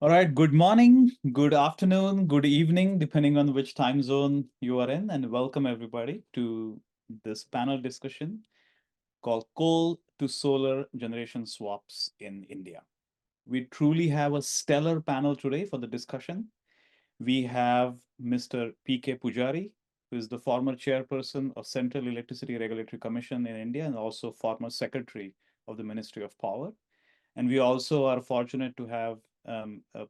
All right, good morning, good afternoon, good evening, depending on which time zone you are in, and welcome everybody to this panel discussion called Coal to Solar Generation Swaps in India. We truly have a stellar panel today for the discussion. We have Mr. P.K. Pujari, who is the former chairperson of Central Electricity Regulatory Commission in India and also former secretary of the Ministry of Power. And we also are fortunate to have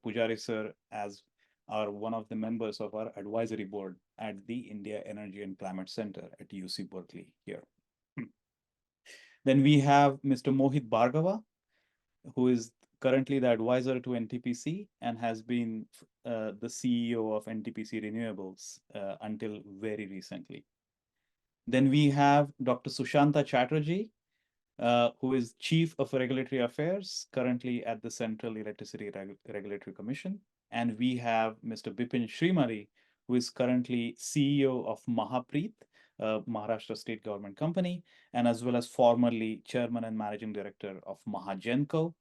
Pujari sir as one of the members of our advisory board at the India Energy and Climate Center at UC Berkeley here. Then we have Mr. Mohit Bhargava, who is currently the advisor to NTPC and has been the CEO of NTPC Renewables until very recently. Then we have Dr. Sushanta Chatterjee, who is Chief of Regulatory Affairs, currently at the Central Electricity Regulatory Commission. And we have Mr. Bipin Srimali, who is currently CEO of Mahapreet, Maharashtra state government company, and as well as formerly Chairman and Managing Director of Mahagenco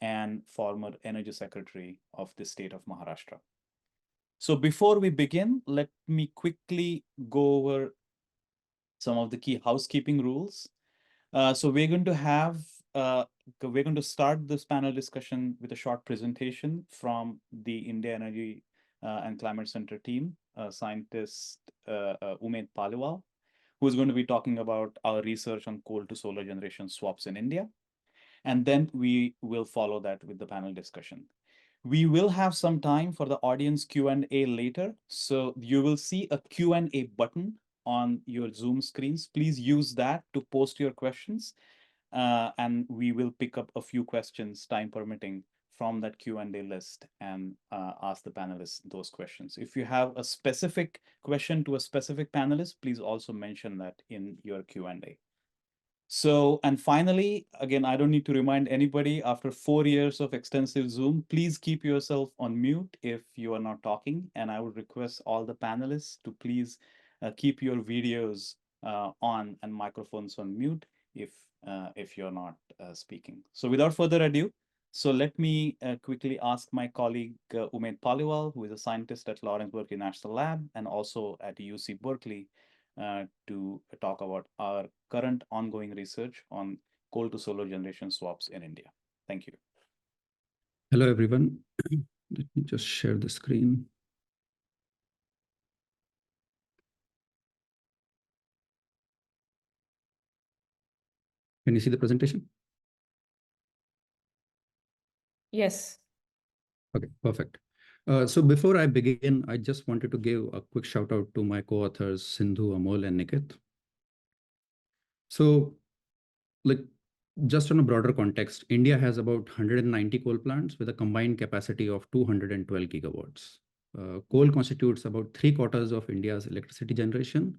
and former Energy Secretary of the state of Maharashtra. So before we begin, let me quickly go over some of the key housekeeping rules. So we're going to start this panel discussion with a short presentation from the India Energy and Climate Center team, scientist Umed Paliwal, who is going to be talking about our research on coal to solar generation swaps in India. And then we will follow that with the panel discussion. We will have some time for the audience Q&A later. So you will see a Q&A button on your Zoom screens. Please use that to post your questions. And we will pick up a few questions, time permitting, from that Q&A list and ask the panelists those questions. If you have a specific question to a specific panelist, please also mention that in your Q&A. So, and finally, again, I don't need to remind anybody, after 4 years of extensive Zoom, please keep yourself on mute if you are not talking. And I would request all the panelists to please keep your videos on and microphones on mute if you're not speaking. So without further ado, so let me quickly ask my colleague Umed Paliwal, who is a scientist at Lawrence Berkeley National Lab and also at UC Berkeley, to talk about our current ongoing research on coal to solar generation swaps in India. Thank you. Hello, everyone. Let me just share the screen. Can you see the presentation? Yes. Okay, perfect. So before I begin, I just wanted to give a quick shout out to my co-authors, Sindhu, Amol, and Nikit. So, just on a broader context, India has about 190 coal plants with a combined capacity of 212 gigawatts. Coal constitutes about 3/4 of India's electricity generation.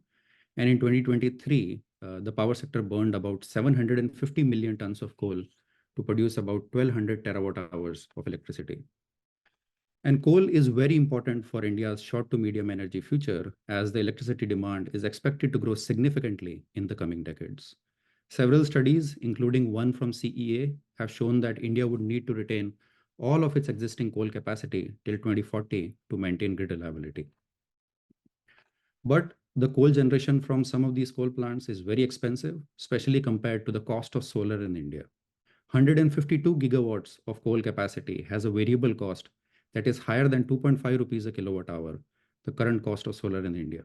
And in 2023, the power sector burned about 750 million tons of coal to produce about 1,200 terawatt hours of electricity. And coal is very important for India's short to medium energy future, as the electricity demand is expected to grow significantly in the coming decades. Several studies, including one from CEA, have shown that India would need to retain all of its existing coal capacity till 2040 to maintain grid reliability. But the coal generation from some of these coal plants is very expensive, especially compared to the cost of solar in India. 152 gigawatts of coal capacity has a variable cost that is higher than 2.5 rupees a kilowatt hour, the current cost of solar in India.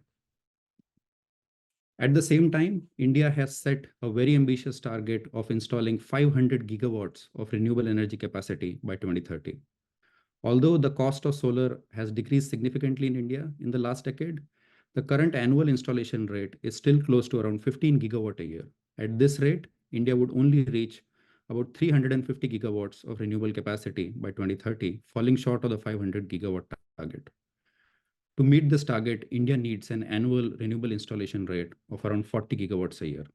At the same time, India has set a very ambitious target of installing 500 gigawatts of renewable energy capacity by 2030. Although the cost of solar has decreased significantly in India in the last decade, the current annual installation rate is still close to around 15 gigawatt a year. At this rate, India would only reach about 350 gigawatts of renewable capacity by 2030, falling short of the 500 gigawatt target. To meet this target, India needs an annual renewable installation rate of around 40 gigawatts a year.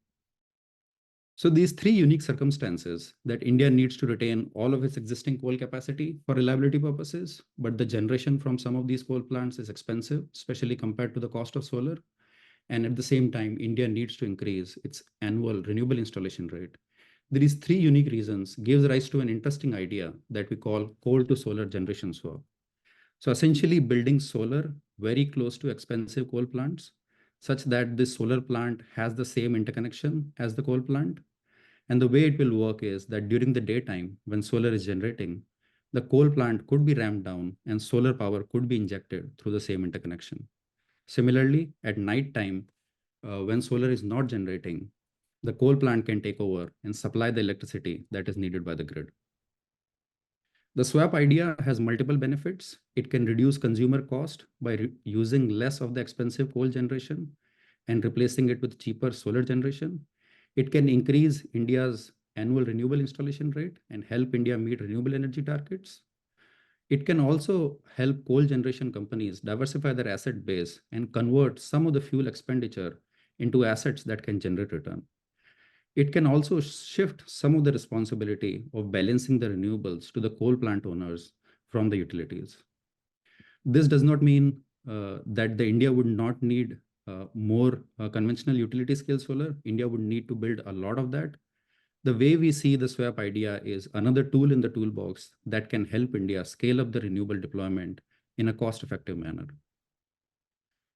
So these three unique circumstances that India needs to retain all of its existing coal capacity for reliability purposes, but the generation from some of these coal plants is expensive, especially compared to the cost of solar. And at the same time, India needs to increase its annual renewable installation rate. These three unique reasons gives rise to an interesting idea that we call coal to solar generation swap. So essentially building solar very close to expensive coal plants such that this solar plant has the same interconnection as the coal plant. And the way it will work is that during the daytime, when solar is generating, the coal plant could be ramped down and solar power could be injected through the same interconnection. Similarly, at night time, when solar is not generating, the coal plant can take over and supply the electricity that is needed by the grid. The swap idea has multiple benefits. It can reduce consumer cost by using less of the expensive coal generation and replacing it with cheaper solar generation. It can increase India's annual renewable installation rate and help India meet renewable energy targets. It can also help coal generation companies diversify their asset base and convert some of the fuel expenditure into assets that can generate return. It can also shift some of the responsibility of balancing the renewables to the coal plant owners from the utilities. This does not mean that the India would not need more conventional utility scale solar. India would need to build a lot of that. The way we see the swap idea is another tool in the toolbox that can help India scale up the renewable deployment in a cost-effective manner.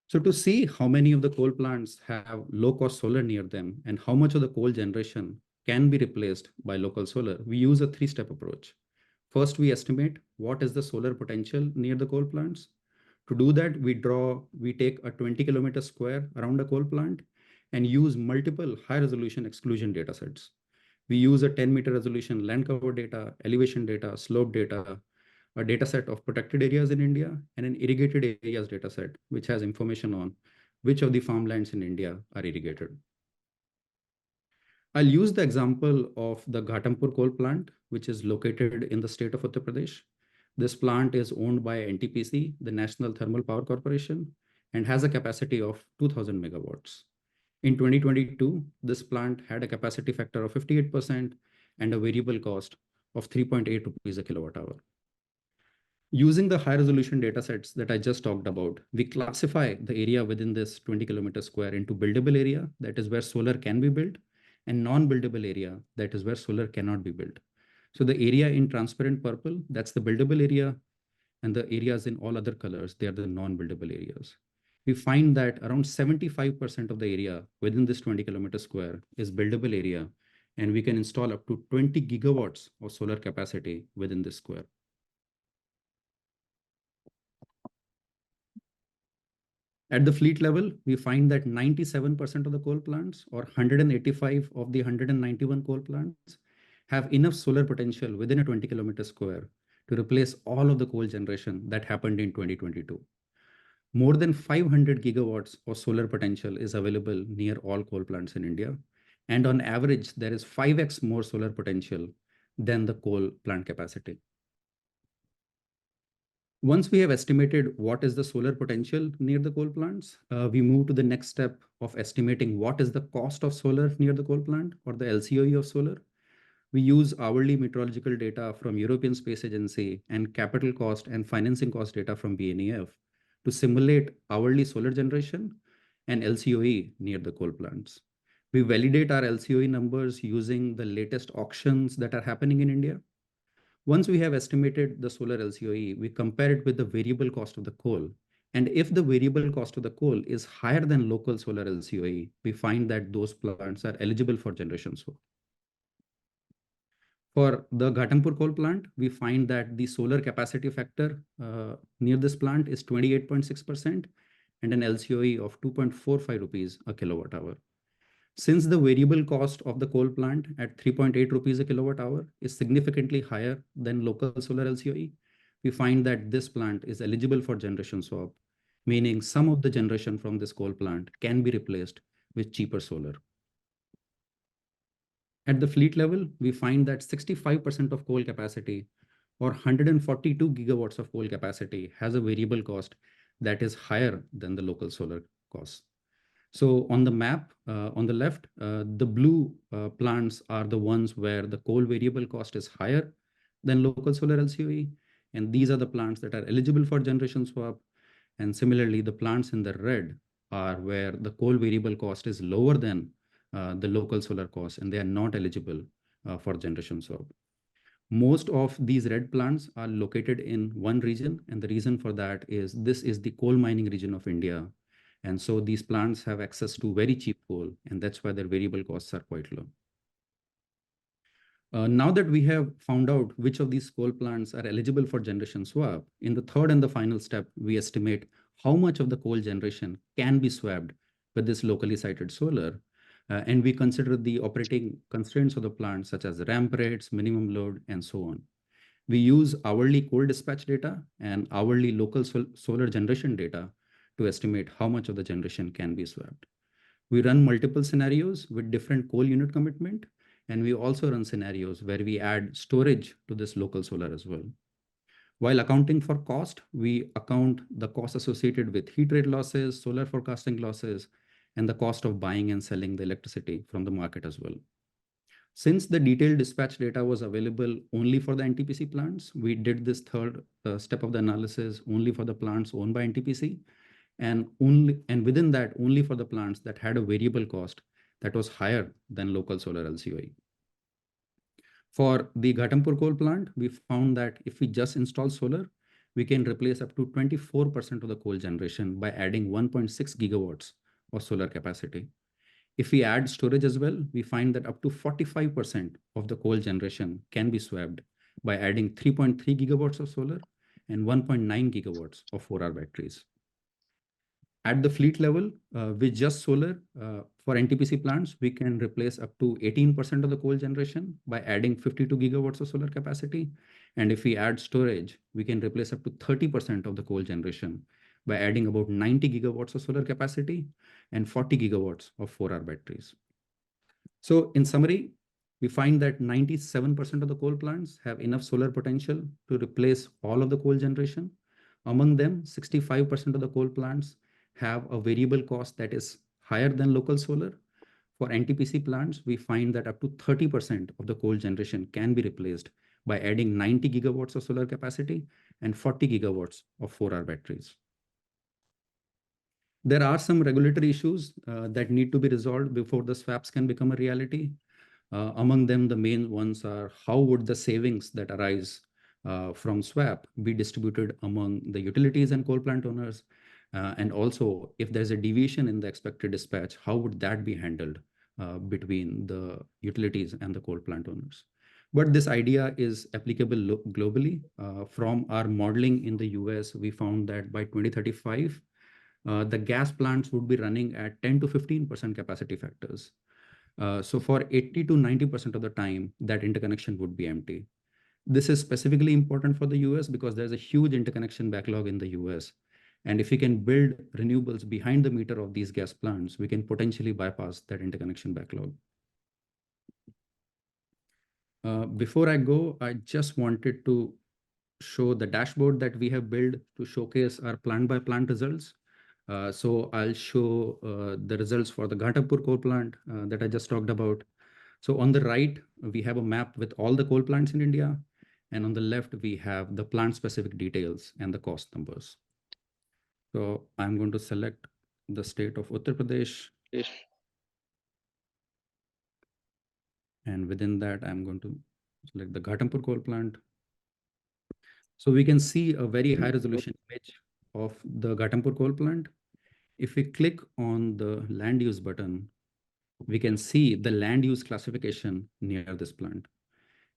So to see how many of the coal plants have low-cost solar near them and how much of the coal generation can be replaced by local solar, we use a three-step approach. First, we estimate what is the solar potential near the coal plants. To do that, we take a 20 kilometer square around a coal plant and use multiple high-resolution exclusion datasets. We use a 10-meter resolution land cover data, elevation data, slope data, a data set of protected areas in India, and an irrigated areas data set, which has information on which of the farmlands in India are irrigated. I'll use the example of the Ghatampur coal plant, which is located in the state of Uttar Pradesh. This plant is owned by NTPC, the National Thermal Power Corporation, and has a capacity of 2000 megawatts. In 2022, this plant had a capacity factor of 58% and a variable cost of 3.8 rupees a kilowatt hour. Using the high resolution datasets that I just talked about, we classify the area within this 20 kilometer square into buildable area, that is where solar can be built, and non-buildable area, that is where solar cannot be built. So the area in transparent purple, that's the buildable area, and the areas in all other colors, they are the non-buildable areas. We find that around 75% of the area within this 20 kilometer square is buildable area, and we can install up to 20 gigawatts of solar capacity within this square. At the fleet level, we find that 97% of the coal plants, or 185 of the 191 coal plants, have enough solar potential within a 20 kilometer square to replace all of the coal generation that happened in 2022. More than 500 gigawatts of solar potential is available near all coal plants in India. And on average, there is 5x more solar potential than the coal plant capacity. Once we have estimated what is the solar potential near the coal plants, we move to the next step of estimating what is the cost of solar near the coal plant, or the LCOE of solar. We use hourly meteorological data from European Space Agency and capital cost and financing cost data from BNEF to simulate hourly solar generation and LCOE near the coal plants. We validate our LCOE numbers using the latest auctions that are happening in India. Once we have estimated the solar LCOE, we compare it with the variable cost of the coal. And if the variable cost of the coal is higher than local solar LCOE, we find that those plants are eligible for generation swap. For the Ghatampur coal plant, we find that the solar capacity factor near this plant is 28.6% and an LCOE of 2.45 rupees a kilowatt hour. Since the variable cost of the coal plant at 3.8 rupees a kilowatt hour is significantly higher than local solar LCOE, we find that this plant is eligible for generation swap, meaning some of the generation from this coal plant can be replaced with cheaper solar. At the fleet level, we find that 65% of coal capacity, or 142 gigawatts of coal capacity, has a variable cost that is higher than the local solar cost. So on the map, on the left, the blue plants are the ones where the coal variable cost is higher than local solar LCOE. And these are the plants that are eligible for generation swap. And similarly, the plants in the red are where the coal variable cost is lower than the local solar cost, and they are not eligible for generation swap. Most of these red plants are located in one region, and the reason for that is this is the coal mining region of India. And so these plants have access to very cheap coal, and that's why their variable costs are quite low. Now that we have found out which of these coal plants are eligible for generation swap, in the third and the final step, we estimate how much of the coal generation can be swapped with this locally sited solar. And we consider the operating constraints of the plant, such as ramp rates, minimum load, and so on. We use hourly coal dispatch data and hourly local solar generation data to estimate how much of the generation can be swapped. We run multiple scenarios with different coal unit commitment, and we also run scenarios where we add storage to this local solar as well. While accounting for cost, we account the cost associated with heat rate losses, solar forecasting losses, and the cost of buying and selling the electricity from the market as well. Since the detailed dispatch data was available only for the NTPC plants, we did this third step of the analysis only for the plants owned by NTPC, and within that, only for the plants that had a variable cost that was higher than local solar LCOE. For the Ghatampur coal plant, we found that if we just install solar, we can replace up to 24% of the coal generation by adding 1.6 gigawatts of solar capacity. If we add storage as well, we find that up to 45% of the coal generation can be swapped by adding 3.3 gigawatts of solar and 1.9 gigawatts of 4-hour batteries. At the fleet level, with just solar for NTPC plants, we can replace up to 18% of the coal generation by adding 52 gigawatts of solar capacity. And if we add storage, we can replace up to 30% of the coal generation by adding about 90 gigawatts of solar capacity and 40 gigawatts of 4-hour batteries. So in summary, we find that 97% of the coal plants have enough solar potential to replace all of the coal generation. Among them, 65% of the coal plants have a variable cost that is higher than local solar. For NTPC plants, we find that up to 30% of the coal generation can be replaced by adding 90 gigawatts of solar capacity and 40 gigawatts of 4-hour batteries. There are some regulatory issues that need to be resolved before the swaps can become a reality. Among them, the main ones are how would the savings that arise from swap be distributed among the utilities and coal plant owners? And also, if there's a deviation in the expected dispatch, how would that be handled between the utilities and the coal plant owners? But this idea is applicable globally. From our modeling in the US, we found that by 2035, the gas plants would be running at 10 to 15% capacity factors. So for 80 to 90% of the time, that interconnection would be empty. This is specifically important for the US because there's a huge interconnection backlog in the US. And if we can build renewables behind the meter of these gas plants, we can potentially bypass that interconnection backlog. Before I go, I just wanted to show the dashboard that we have built to showcase our plant-by-plant results. So I'll show the results for the Ghatampur coal plant that I just talked about. So on the right, we have a map with all the coal plants in India. And on the left, we have the plant-specific details and the cost numbers. So I'm going to select the state of Uttar Pradesh. And within that, I'm going to select the Ghatampur coal plant. So we can see a very high resolution image of the Ghatampur coal plant. If we click on the land use button, we can see the land use classification near this plant.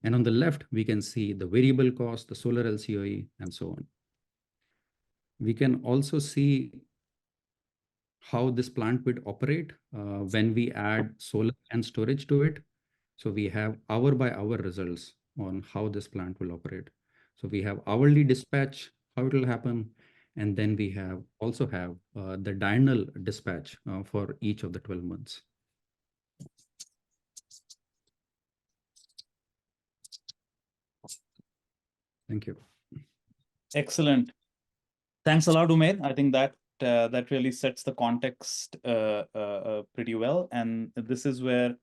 And on the left, we can see the variable cost, the solar LCOE, and so on. We can also see how this plant would operate when we add solar and storage to it. So we have hour by hour results on how this plant will operate. So we have hourly dispatch, how it will happen. And then we also have the diurnal dispatch for each of the 12 months. Thank you. Excellent. Thanks a lot, Umair. I think that that really sets the context pretty well. And this is where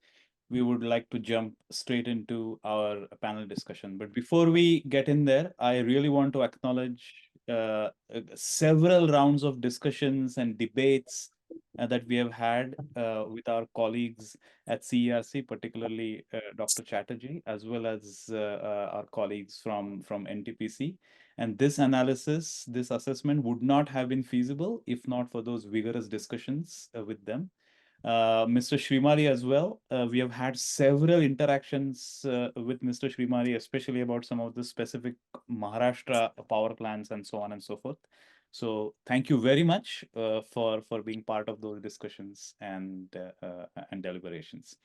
we would like to jump straight into our panel discussion. But before we get in there, I really want to acknowledge several rounds of discussions and debates that we have had with our colleagues at CERC, particularly Dr. Chatterjee, as well as our colleagues from NTPC. And this analysis, this assessment would not have been feasible if not for those vigorous discussions with them. Mr. Srimali as well. We have had several interactions with Mr. Srimali, especially about some of the specific Maharashtra power plants and so on and so forth. So thank you very much for being part of those discussions and deliberations.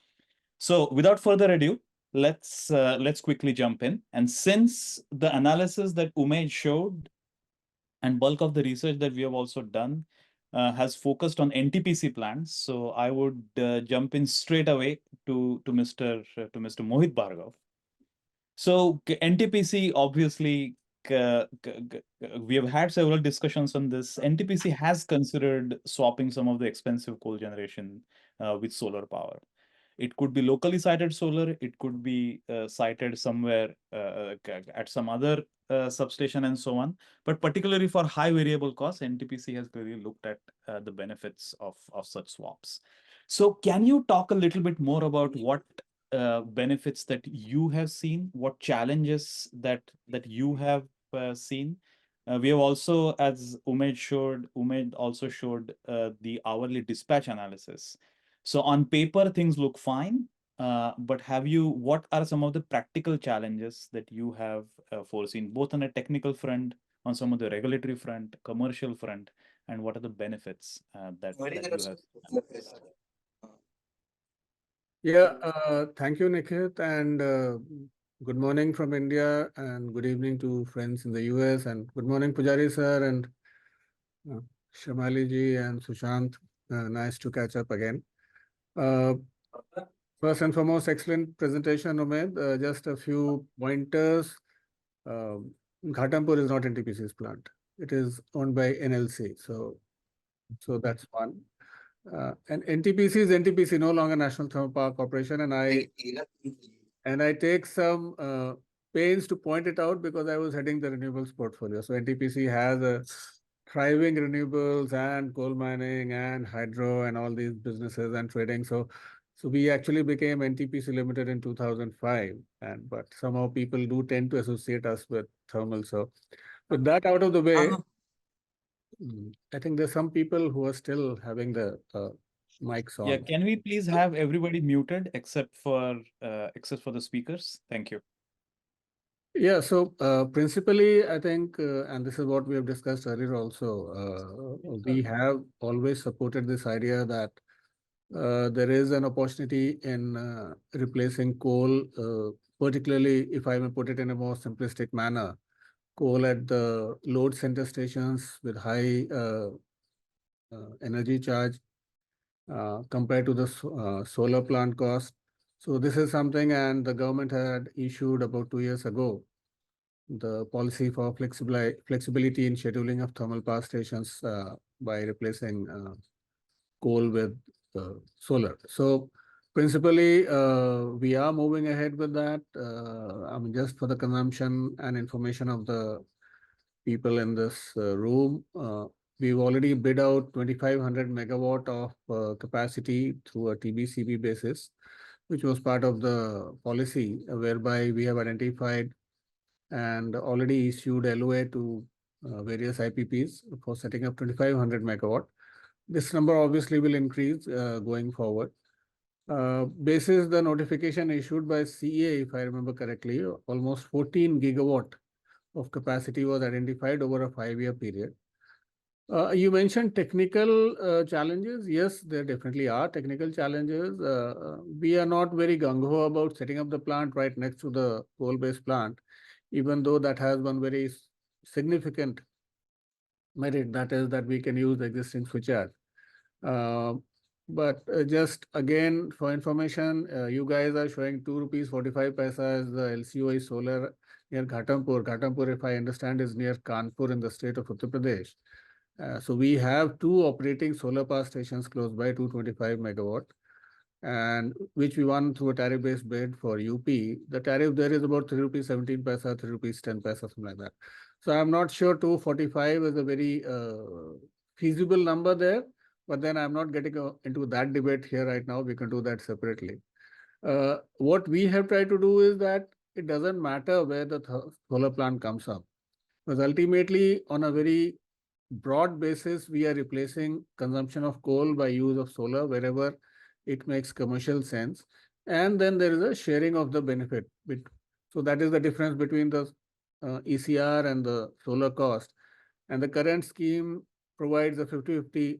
So without further ado, let's quickly jump in. And since the analysis that Umesh showed and bulk of the research that we have also done has focused on NTPC plants, so I would jump in straight away to Mr. Mohit Bhargav. So NTPC, obviously, we have had several discussions on this. NTPC has considered swapping some of the expensive coal generation with solar power. It could be locally sited solar. It could be sited somewhere at some other substation and so on. But particularly for high variable costs, NTPC has clearly looked at the benefits of such swaps. So can you talk a little bit more about what benefits that you have seen, what challenges that you have seen? We have also, as Umed also showed the hourly dispatch analysis. So on paper, things look fine, but what are some of the practical challenges that you have foreseen, both on a technical front, on some of the regulatory front, commercial front, and what are the benefits that you have? Yeah, thank you, Nikhit, and good morning from India, and good evening to friends in the US, and good morning, Pujari sir, and Shamali ji, and Sushant. Nice to catch up again. First and foremost, excellent presentation, Umed. Just a few pointers. Ghatampur is not NTPC's plant. It is owned by NLC, so that's one. And NTPC is NTPC, no longer National Thermal Power Corporation, and I take some pains to point it out because I was heading the renewables portfolio. So NTPC has a thriving renewables and coal mining and hydro and all these businesses and trading. So we actually became NTPC Limited in 2005, but somehow people do tend to associate us with thermal. So with that out of the way, I think there's some people who are still having the mics on. Yeah, can we please have everybody muted except for the speakers? Thank you. Yeah, so principally, I think, and this is what we have discussed earlier also, we have always supported this idea that there is an opportunity in replacing coal, particularly if I may put it in a more simplistic manner, coal at the load center stations with high energy charge compared to the solar plant cost. So this is something, and the government had issued about 2 years ago the policy for flexibility in scheduling of thermal power stations by replacing coal with solar. So principally, we are moving ahead with that. I mean, just for the consumption and information of the people in this room, we've already bid out 2,500 megawatt of capacity through a TBCB basis, which was part of the policy, whereby we have identified and already issued LOA to various IPPs for setting up 2,500 megawatt. This number obviously will increase going forward. Basis the notification issued by CEA, if I remember correctly, almost 14 gigawatt of capacity was identified over a 5-year period. You mentioned technical challenges. Yes, there definitely are technical challenges. We are not very gung-ho about setting up the plant right next to the coal-based plant, even though that has one very significant merit, that is that we can use the existing switchyard. But just again, for information, you guys are showing 2 rupees 45 paisa as the LCOE solar near Ghatampur. Ghatampur, if I understand, is near Kanpur in the state of Uttar Pradesh. So we have 2 operating solar power stations close by, 225 megawatt, and which we won through a tariff-based bid for UP. The tariff there is about 3 rupees 17 paisa, 3 rupees 10 paisa, something like that. So I'm not sure 245 is a very feasible number there. But then I'm not getting into that debate here right now. We can do that separately. What we have tried to do is that it doesn't matter where the solar plant comes up, because ultimately, on a very broad basis, we are replacing consumption of coal by use of solar wherever it makes commercial sense. And then there is a sharing of the benefit. So that is the difference between the ECR and the solar cost. And the current scheme provides a 50-50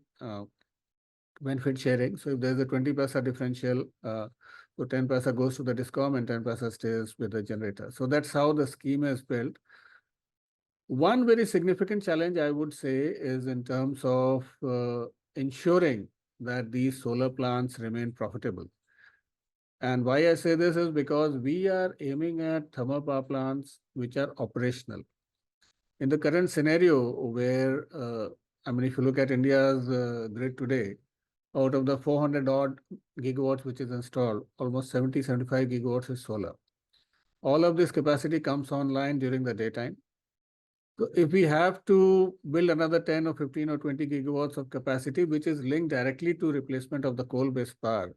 benefit sharing. So if there's a 20 paisa differential, so 10 paisa goes to the DISCOM and 10 paisa stays with the generator. So that's how the scheme is built. One very significant challenge, I would say, is in terms of ensuring that these solar plants remain profitable. And why I say this is because we are aiming at thermal power plants which are operational. In the current scenario where, if you look at India's grid today, out of the 400 odd gigawatts which is installed, almost 75 gigawatts is solar. All of this capacity comes online during the daytime. So if we have to build another 10 or 15 or 20 gigawatts of capacity, which is linked directly to replacement of the coal-based power,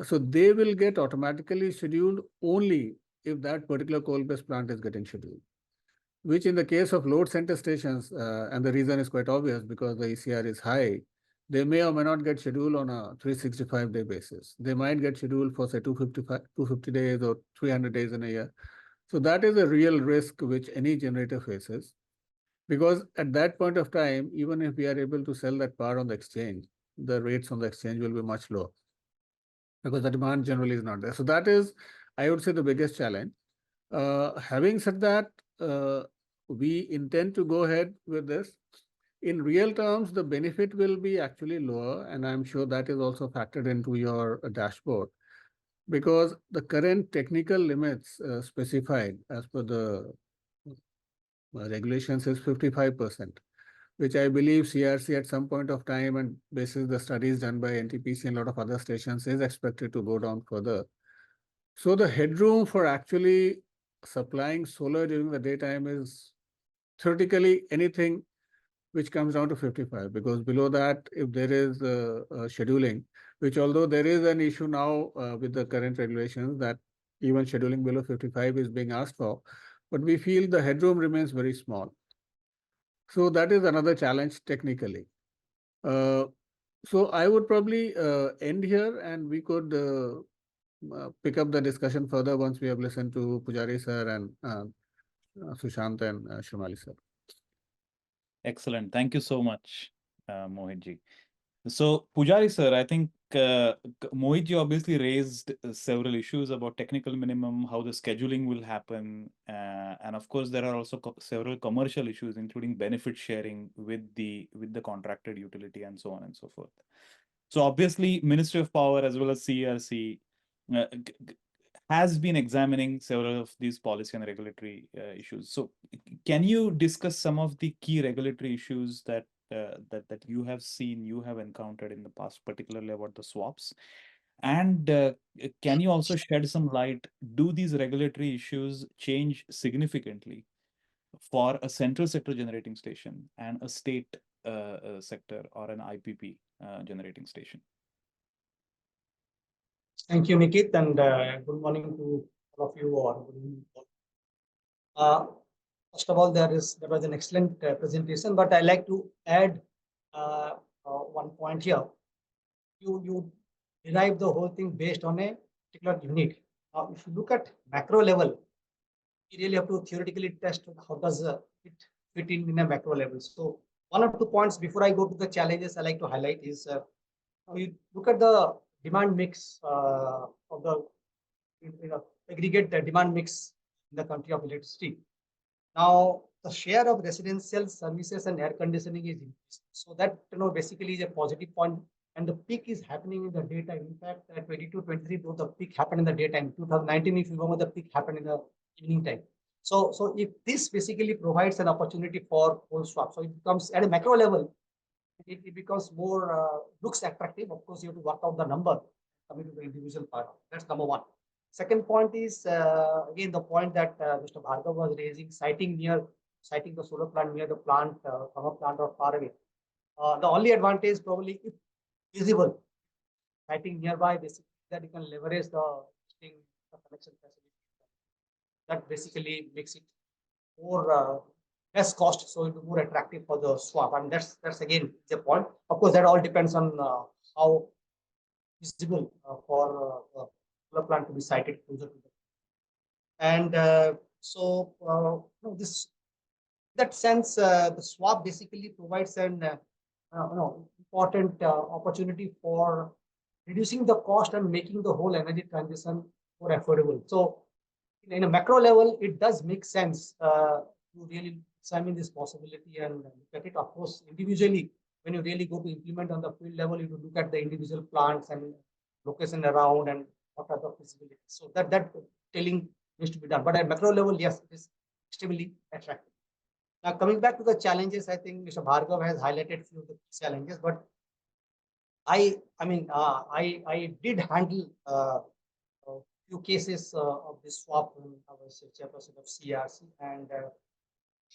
so they will get automatically scheduled only if that particular coal-based plant is getting scheduled. Which in the case of load center stations, and the reason is quite obvious because the ECR is high, they may or may not get scheduled on a 365-day basis. They might get scheduled for say 250 days or 300 days in a year. So that is a real risk which any generator faces, because at that point of time, even if we are able to sell that power on the exchange, the rates on the exchange will be much lower because the demand generally is not there. So that is, I would say, the biggest challenge. Having said that, we intend to go ahead with this. In real terms, the benefit will be actually lower, and I'm sure that is also factored into your dashboard, because the current technical limits specified as per the regulations is 55%, which I believe CRC at some point of time, and basis the studies done by NTPC and a lot of other stations, is expected to go down further. So the headroom for actually supplying solar during the daytime is theoretically anything which comes down to 55, because below that, if there is scheduling, which although there is an issue now with the current regulations that even scheduling below 55 is being asked for, but we feel the headroom remains very small. So that is another challenge technically. So I would probably end here, and we could pick up the discussion further once we have listened to Pujari sir and Sushant and Shumali sir. Excellent. Thank you so much, Mohitji. So, Pujari sir, I think Mohitji obviously raised several issues about technical minimum, how the scheduling will happen, and of course there are also several commercial issues, including benefit sharing with the contracted utility and so on and so forth. So, obviously, Ministry of Power as well as CERC has been examining several of these policy and regulatory issues. So, can you discuss some of the key regulatory issues that that you have seen, you have encountered in the past, particularly about the swaps? And can you also shed some light? Do these regulatory issues change significantly for a central sector generating station and a state sector or an IPP generating station? Thank you, Nikit, and good morning to all of you. Or good evening. First of all, there was an excellent presentation, but I like to add one point here. You derive the whole thing based on a particular unit. Now, if you look at macro level, you really have to theoretically test how does it fit in a macro level. So one or two points before I go to the challenges I like to highlight is you look at the demand mix of the aggregate demand mix in the country of electricity. Now, the share of residential services and air conditioning is increased. So that basically is a positive point, and the peak is happening in the daytime. In fact, 22-23, both the peak happened in the daytime. 2019, if you remember, the peak happened in the evening time. So if this basically provides an opportunity for coal swap, so it becomes at a macro level, it becomes more looks attractive. Of course, you have to work out the number coming to the individual part. That's number one. Second point is again the point that Mr. Bhargav was raising, citing the solar plant near the plant, power plant or far away. The only advantage probably if feasible, siting nearby, basically that you can leverage the existing connection facility. That basically makes it more less cost, so it will be more attractive for the swap. And that's again the point. Of course, that all depends on how feasible for solar plant to be sited closer to the. And this that sense, the swap basically provides an important opportunity for reducing the cost and making the whole energy transition more affordable. So, in a macro level, it does make sense to really examine this possibility and look at it. Of course, individually, when you really go to implement on the field level, you will look at the individual plants and location around and what are the feasibilities. So that telling needs to be done. But at macro level, yes, it is extremely attractive. Now, coming back to the challenges, I think Mr. Bhargav has highlighted few of the challenges, but I did handle a few cases of this swap when I was chairperson of CRC and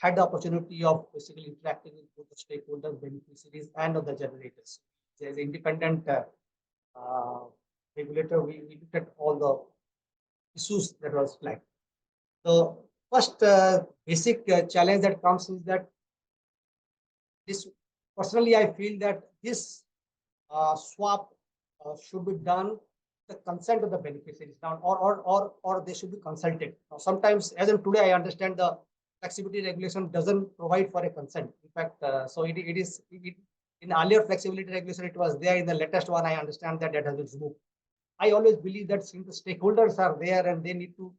had the opportunity of basically interacting with both the stakeholders, beneficiaries, and of the generators. As an independent regulator, we looked at all the issues that was flagged. The first basic challenge that comes is that this personally I feel that this swap should be done the consent of the beneficiaries down or they should be consulted. Now, sometimes as in today I understand the flexibility regulation doesn't provide for a consent. In fact, so it is in the earlier flexibility regulation it was there. In the latest one I understand that has been removed. I always believe that since the stakeholders are there and they need to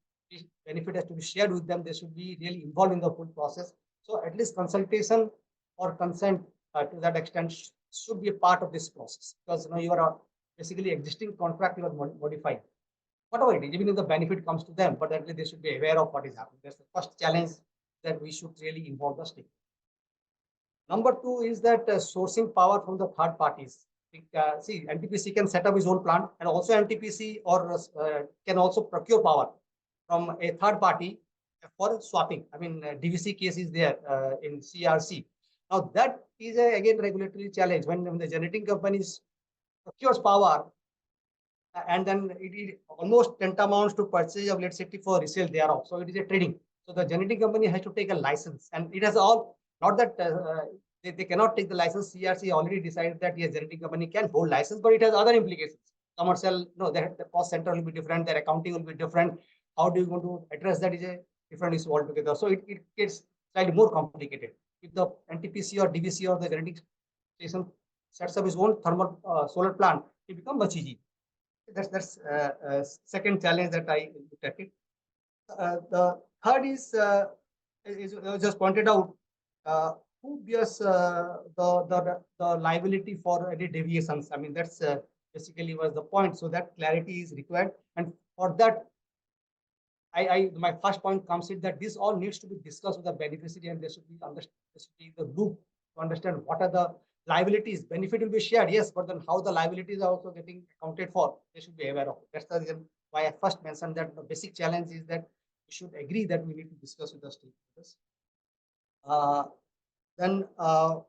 benefit has to be shared with them, they should be really involved in the full process. So at least consultation or consent to that extent should be a part of this process, because you are basically existing contract you are modifying. Whatever it is, even if the benefit comes to them, but at least they should be aware of what is happening. That's the first challenge that we should really involve the stakeholders. Number two is that sourcing power from the third parties. See, NTPC can set up his own plant, and also NTPC or can also procure power from a third party for swapping. I mean, DVC case is there in CRC. Now that is again regulatory challenge when the generating companies procures power and then it almost tantamounts to purchase of electricity for resale thereof. So it is a trading. So the generating company has to take a license, and it has all not that they cannot take the license. CRC already decided that yes, generating company can hold license, but it has other implications. Commercial, no, the cost center will be different, their accounting will be different. How do you want to address that is a different issue altogether. So it gets slightly more complicated. If the NTPC or DVC or the generating station sets up his own thermal solar plant, it becomes much easy. That's second challenge that I looked at it. The third is just pointed out who bears the liability for any deviations. I mean that's basically was the point. So that clarity is required, and for that, my first point comes in that this all needs to be discussed with the beneficiary, and there should be the loop to understand what are the liabilities. Benefit will be shared, yes, but then how the liabilities are also getting accounted for, they should be aware of it. That's the reason why I first mentioned that the basic challenge is that we should agree that we need to discuss with the stakeholders. Then the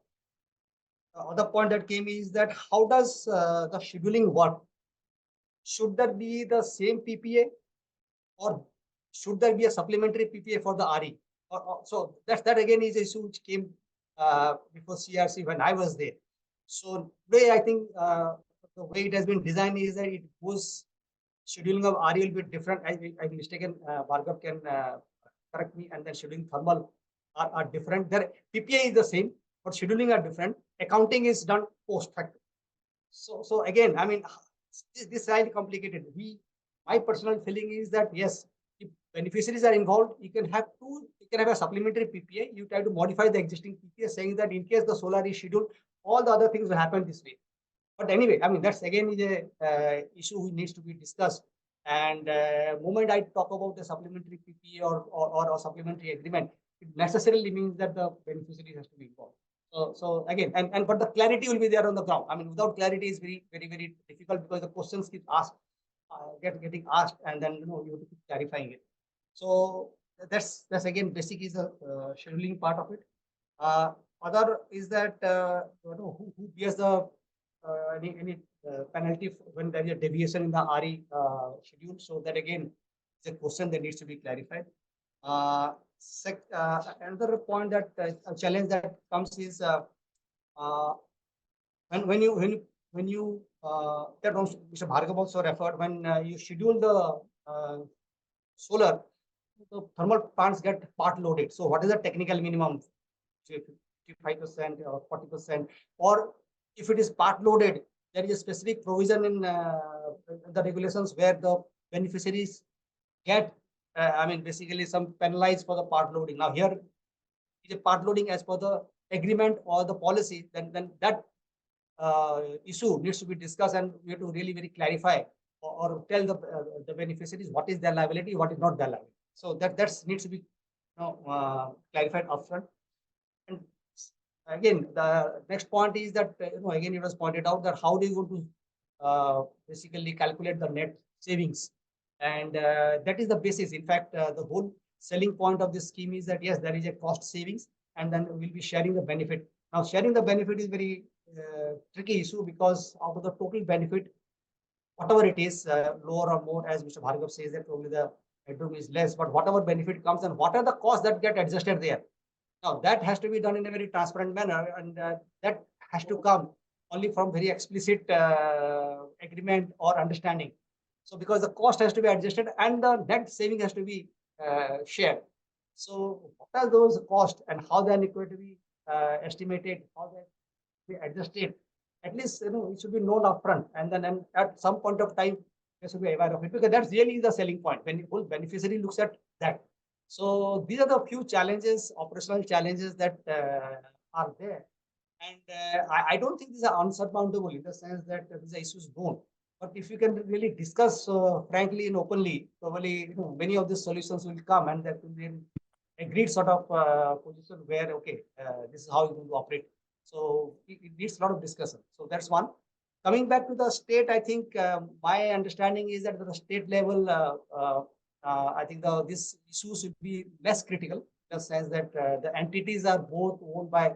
other point that came is that how does the scheduling work? Should that be the same PPA, or should there be a supplementary PPA for the RE? So that again is an issue which came before CRC when I was there. So today I think the way it has been designed is that it goes scheduling of RE will be different. I'm mistaken. Bhargav can correct me. And then scheduling thermal are different. Their PPA is the same, but scheduling are different. Accounting is done post facto. So again, I mean, this is highly complicated. My personal feeling is that yes, if beneficiaries are involved, you can have a supplementary PPA. You try to modify the existing PPA, saying that in case the solar is scheduled, all the other things will happen this way. But anyway, I mean that's again is a issue which needs to be discussed. And moment I talk about the supplementary PPA or a supplementary agreement, it necessarily means that the beneficiary has to be involved. So again, but the clarity will be there on the ground. I mean, without clarity is very difficult, because the questions keep asked, getting asked, and then you have to keep clarifying it. So that's again basic is the scheduling part of it. other is that who bears the any penalty when there is a deviation in the RE schedule. So that again is a question that needs to be clarified. Another point that a challenge that comes is uh, when you that also Mr. Bhargav also referred, when you schedule the solar, the thermal plants get part loaded. So what is the technical minimum? 55% or 40%, or if it is part loaded, there is a specific provision in the regulations where the beneficiaries get, basically some penalized for the part loading. Now here is a part loading as per the agreement or the policy, then that issue needs to be discussed, and we have to really very clarify or tell the beneficiaries what is their liability, what is not their liability. So that needs to be clarified upfront. And again, the next point is that again it was pointed out that how do you go to basically calculate the net savings, and that is the basis. In fact, the whole selling point of this scheme is that yes, there is a cost savings, and then we'll be sharing the benefit. Now, sharing the benefit is very tricky issue, because out of the total benefit, whatever it is, lower or more, as Mr. Bhargav says, that probably the headroom is less, but whatever benefit comes, and what are the costs that get adjusted there. Now, that has to be done in a very transparent manner, and that has to come only from very explicit agreement or understanding. So, because the cost has to be adjusted and the net saving has to be shared. So, what are those costs and how they are required to be estimated, how they be adjusted? At least it should be known upfront, and then at some point of time they should be aware of it, because that's really the selling point when the whole beneficiary looks at that. So these are the few challenges, operational challenges that are there, and I don't think these are unsurmountable in the sense that these are issues don't. But if you can really discuss frankly and openly, probably many of these solutions will come, and that will be an agreed sort of position where this is how you're going to operate. So it needs a lot of discussion. So that's one. Coming back to the state, I think my understanding is that at the state level, I think these issues should be less critical, in the sense that the entities are both owned by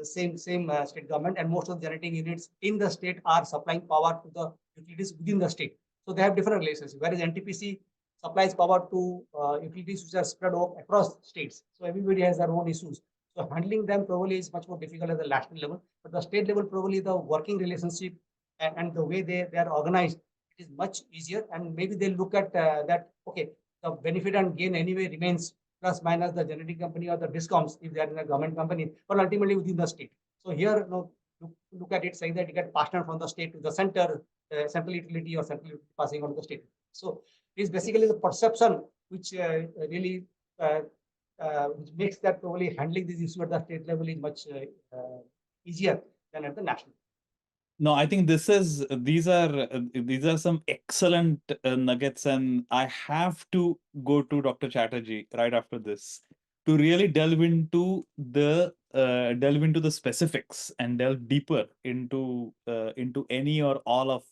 same state government, and most of the generating units in the state are supplying power to the utilities within the state. So they have different relationships, whereas NTPC supplies power to utilities which are spread across states. So everybody has their own issues. So handling them probably is much more difficult at the national level, but the state level, probably the working relationship and the way they are organized, it is much easier. And maybe they look at that, okay, the benefit and gain anyway remains plus minus the generating company or the discoms if they are in a government company, but ultimately within the state. So here, look at it saying that you get passed on from the state to the center, central utility, or central utility passing on to the state. So it's basically the perception which really which makes that probably handling these issues at the state level is much easier than at the national. No, I think these are some excellent nuggets, and I have to go to Dr. Chatterjee right after this to really delve into the specifics and delve deeper into any or all of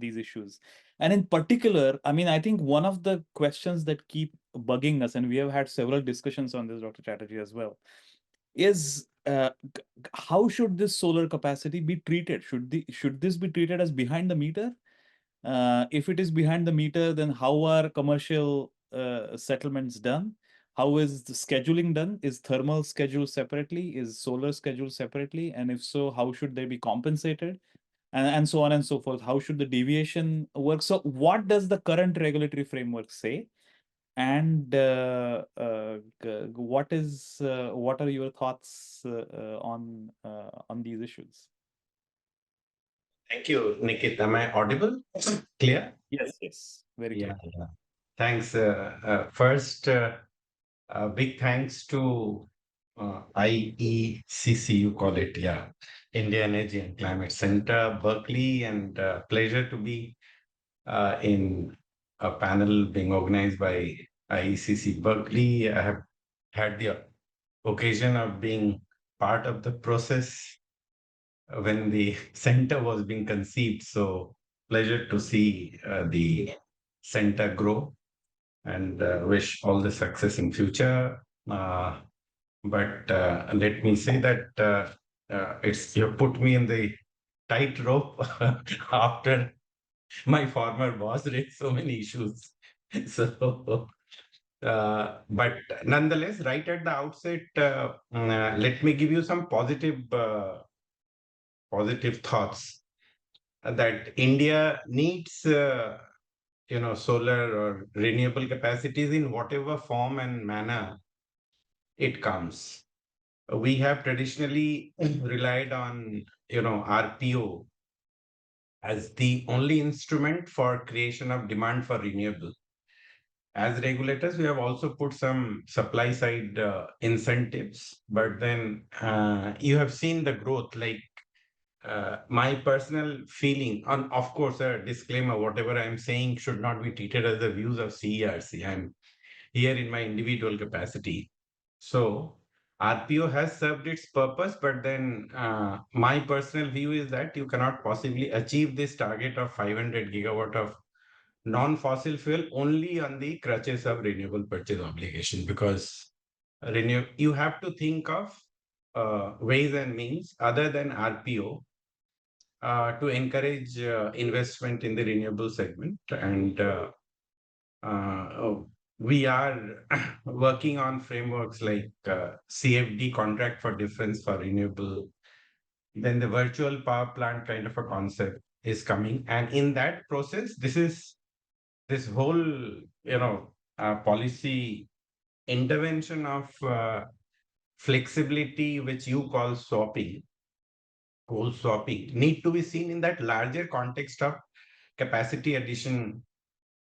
these issues. And in particular, I think one of the questions that keep bugging us, and we have had several discussions on this, Dr. Chatterjee, as well, is how should this solar capacity be treated? Should this be treated as behind the meter? If it is behind the meter, then how are commercial settlements done? How is the scheduling done? Is thermal scheduled separately? Is solar scheduled separately? And if so, how should they be compensated? And so on and so forth. How should the deviation work? So what does the current regulatory framework say? And what are your thoughts on these issues? Thank you, Nikit. Am I audible? Clear? Yes, very clear. Yeah. Thanks. First, big thanks to IECC, you call it, yeah, India Energy and Climate Center, Berkeley, and pleasure to be in a panel being organized by IECC Berkeley. I have had the occasion of being part of the process when the center was being conceived. So pleasure to see the center grow, and wish all the success in future. But let me say that it's you put me in the tightrope after my former boss raised so many issues. So, but nonetheless, right at the outset, let me give you some positive thoughts that India needs, solar or renewable capacities in whatever form and manner it comes. We have traditionally relied on, RPO as the only instrument for creation of demand for renewable. As regulators, we have also put some supply side incentives, but then you have seen the growth. Like my personal feeling, and of course, a disclaimer: whatever I'm saying should not be treated as the views of CERC. I'm here in my individual capacity. So RPO has served its purpose, but then my personal view is that you cannot possibly achieve this target of 500 gigawatt of non-fossil fuel only on the crutches of renewable purchase obligation, because you have to think of ways and means other than RPO to encourage investment in the renewable segment. And we are working on frameworks like CFD, contract for difference for renewable. Then the virtual power plant kind of a concept is coming. And in that process, this whole, policy intervention of flexibility, which you call swapping, coal swapping, need to be seen in that larger context of capacity addition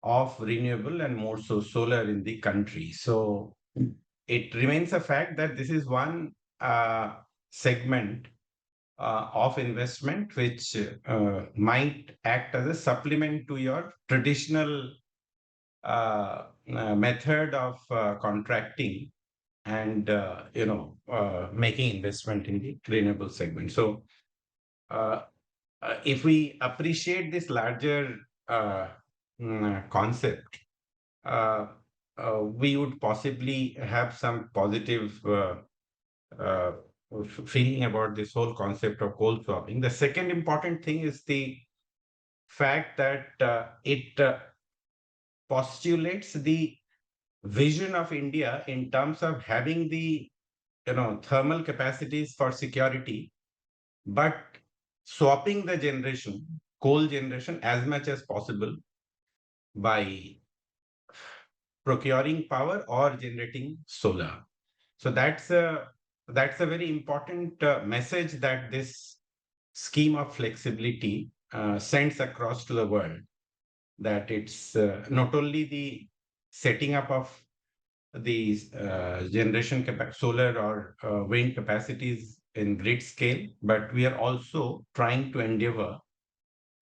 of renewable and more so solar in the country. So it remains a fact that this is one segment of investment which might act as a supplement to your traditional method of contracting and making investment in the renewable segment. So if we appreciate this larger concept, we would possibly have some positive uh, feeling about this whole concept of coal swapping. The second important thing is the fact that it postulates the vision of India in terms of having the thermal capacities for security, but swapping the generation, coal generation, as much as possible by procuring power or generating solar. So that's a very important message that this scheme of flexibility sends across to the world, that it's not only the setting up of the generation solar or wind capacities in grid scale, but we are also trying to endeavor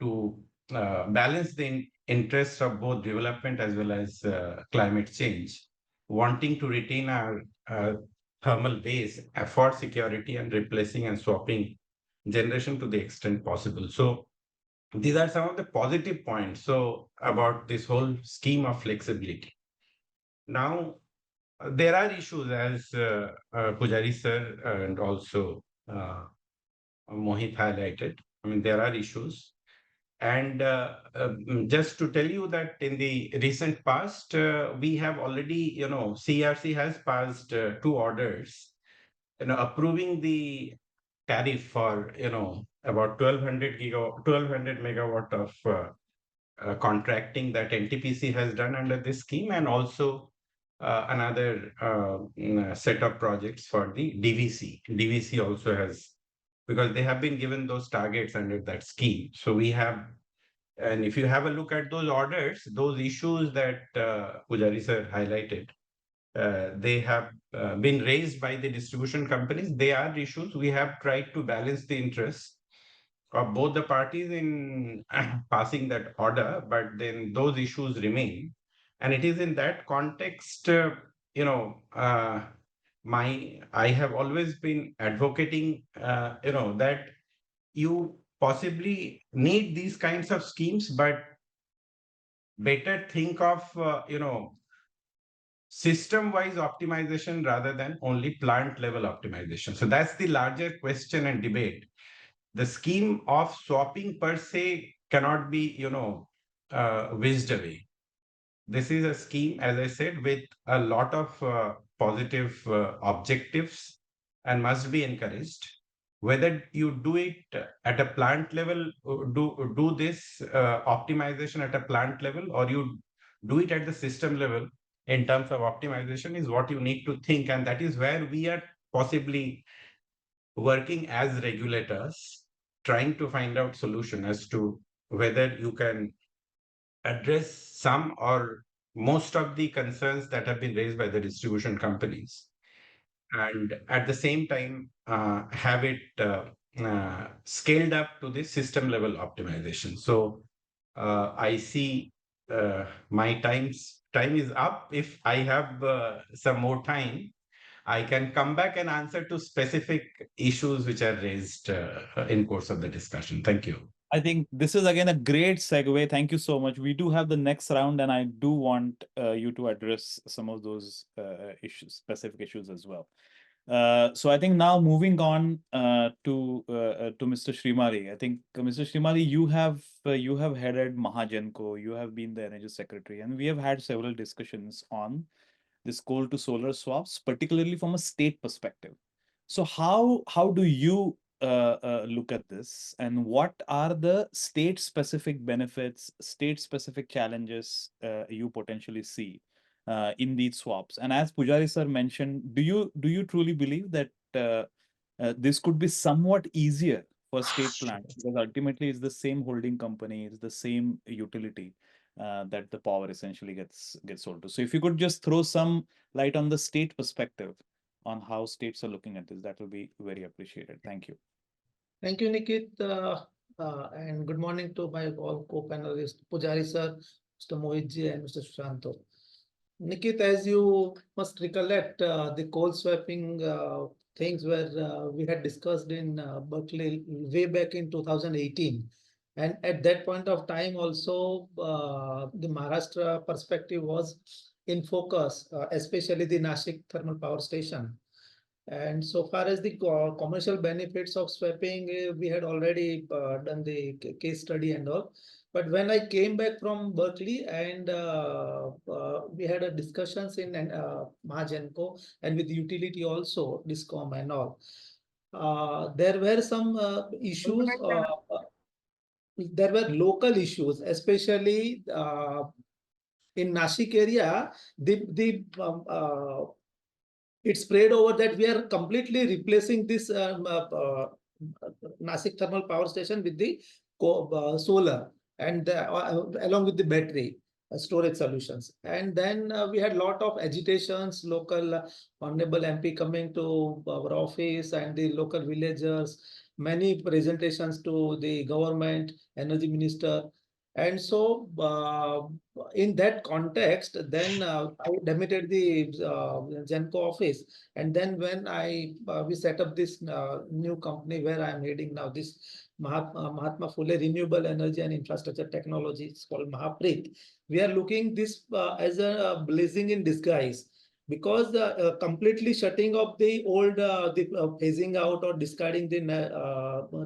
to balance the interests of both development as well as climate change, wanting to retain our thermal base for security and replacing and swapping generation to the extent possible. So these are some of the positive points about this whole scheme of flexibility. Now, there are issues, as Pujari sir and also Mohit highlighted. I mean, there are issues. And just to tell you that in the recent past, we have already, CRC has passed 2 orders, approving the tariff for, about 1200 megawatt of contracting that NTPC has done under this scheme, and also another set of projects for the DVC. DVC also has, because they have been given those targets under that scheme. So we have, and if you have a look at those orders, those issues that Pujari sir highlighted, they have been raised by the distribution companies. They are issues. We have tried to balance the interests of both the parties in passing that order, but then those issues remain. And it is in that context, I have always been advocating, that you possibly need these kinds of schemes, but better think of, system-wise optimization rather than only plant-level optimization. So that's the larger question and debate. The scheme of swapping per se cannot be, whisked away. This is a scheme, as I said, with a lot of positive objectives and must be encouraged. Whether you do it at a plant level, do this optimization at a plant level, or you do it at the system level in terms of optimization is what you need to think. And that is where we are possibly working as regulators, trying to find out solution as to whether you can address some or most of the concerns that have been raised by the distribution companies, and at the same time have it scaled up to the system level optimization. So I see my time is up. If I have some more time, I can come back and answer to specific issues which are raised in course of the discussion. Thank you. I think this is again a great segue. Thank you so much. We do have the next round, and I do want you to address some of those issues, specific issues as well. So I think now moving on to Mr. Srimali. I think Mr. Srimali, you have headed Mahagenco. You have been the energy secretary, and we have had several discussions on this coal to solar swaps, particularly from a state perspective. So how do you look at this, and what are the state specific benefits, state specific challenges you potentially see in these swaps? And as Pujari sir mentioned, do you truly believe that this could be somewhat easier for state plants, because ultimately it's the same holding company, it's the same utility that the power essentially gets sold to? So if you could just throw some light on the state perspective on how states are looking at this, that will be very appreciated. Thank you. Thank you, Nikit, and good morning to my all co-panelists, Pujari sir, Mr. Mohitji, and Mr. Sushanto. Nikit, as you must recollect, the coal swapping things were we had discussed in Berkeley way back in 2018. And at that point of time also, the Maharashtra perspective was in focus, especially the Nashik thermal power station. And so far as the commercial benefits of swapping, we had already done the case study and all. But when I came back from Berkeley and we had a discussions in Mahagenco and with utility also, Discom and all, there were some issues. There were local issues, especially in Nashik area. It's spread over that we are completely replacing this Nashik thermal power station with the solar and along with the battery storage solutions. And then we had a lot of agitations, local honorable MP coming to our office and the local villagers, many presentations to the government, energy minister. And so in that context, then I demitted the Genco office. And then when we set up this new company where I'm heading now, this Mahatma Phule Renewable Energy and Infrastructure Technology, it's called Mahapreet. We are looking this as a blessing in disguise, because completely shutting off the old, phasing out or discarding the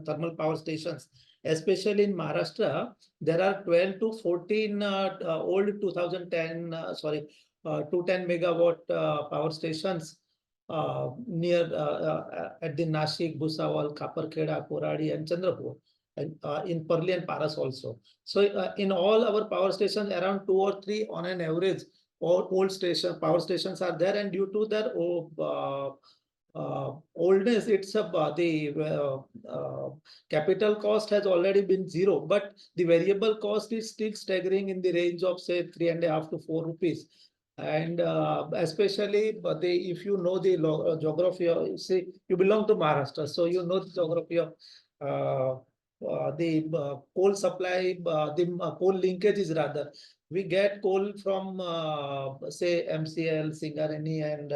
thermal power stations, especially in Maharashtra, there are 12 to 14 old 210 megawatt power stations near at the Nashik, Bhusawal, Kaparkheda, Koradi, and Chandrapur, and in Parli and Paras also. So in all our power stations, around 2 or 3 on an average, all old power stations are there, and due to their oldness, it's the capital cost has already been zero, but the variable cost is still staggering in the range of say 3.5 to 4 rupees. And especially if you know the geography, say you belong to Maharashtra, so you know the geography of the coal supply, the coal linkages rather. We get coal from say MCL, Singareni, and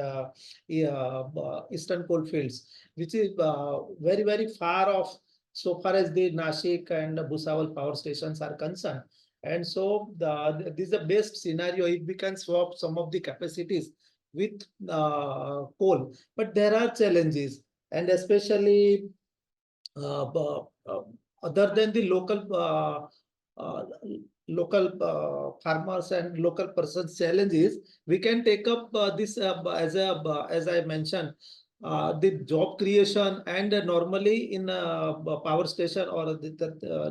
Eastern coal fields, which is very, very far off so far as the Nashik and Bhusawal power stations are concerned. And so this is the best scenario if we can swap some of the capacities with coal. But there are challenges, and especially other than the local farmers and local persons challenges, we can take up this as I mentioned, the job creation, and normally in a power station or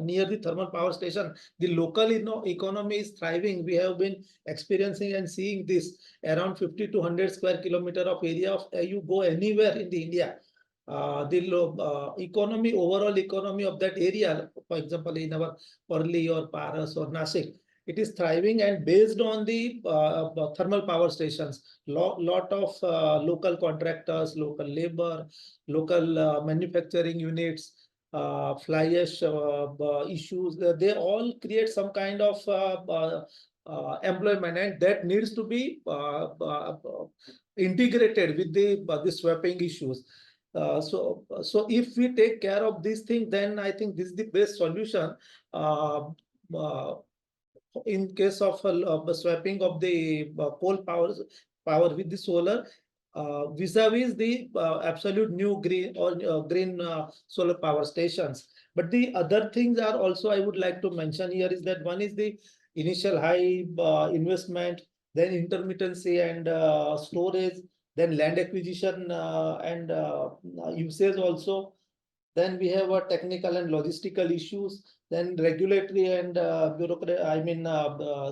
near the thermal power station, the local economy is thriving. We have been experiencing and seeing this around 50 to 100 square kilometer of area of you go anywhere in the India. Economy, overall economy of that area, for example, in our Parli or Paras or Nashik, it is thriving, and based on the thermal power stations, lot of local contractors, local labor, local manufacturing units, fly ash issues, they all create some kind of employment, and that needs to be integrated with the swapping issues. So if we take care of this thing, then I think this is the best solution. In case of swapping of the coal power with the solar, vis-a-vis the absolute new green or green solar power stations. But the other things are also I would like to mention here is that one is the initial high investment, then intermittency and storage, then land acquisition and usage also. Then we have technical and logistical issues. Then regulatory and bureaucracy,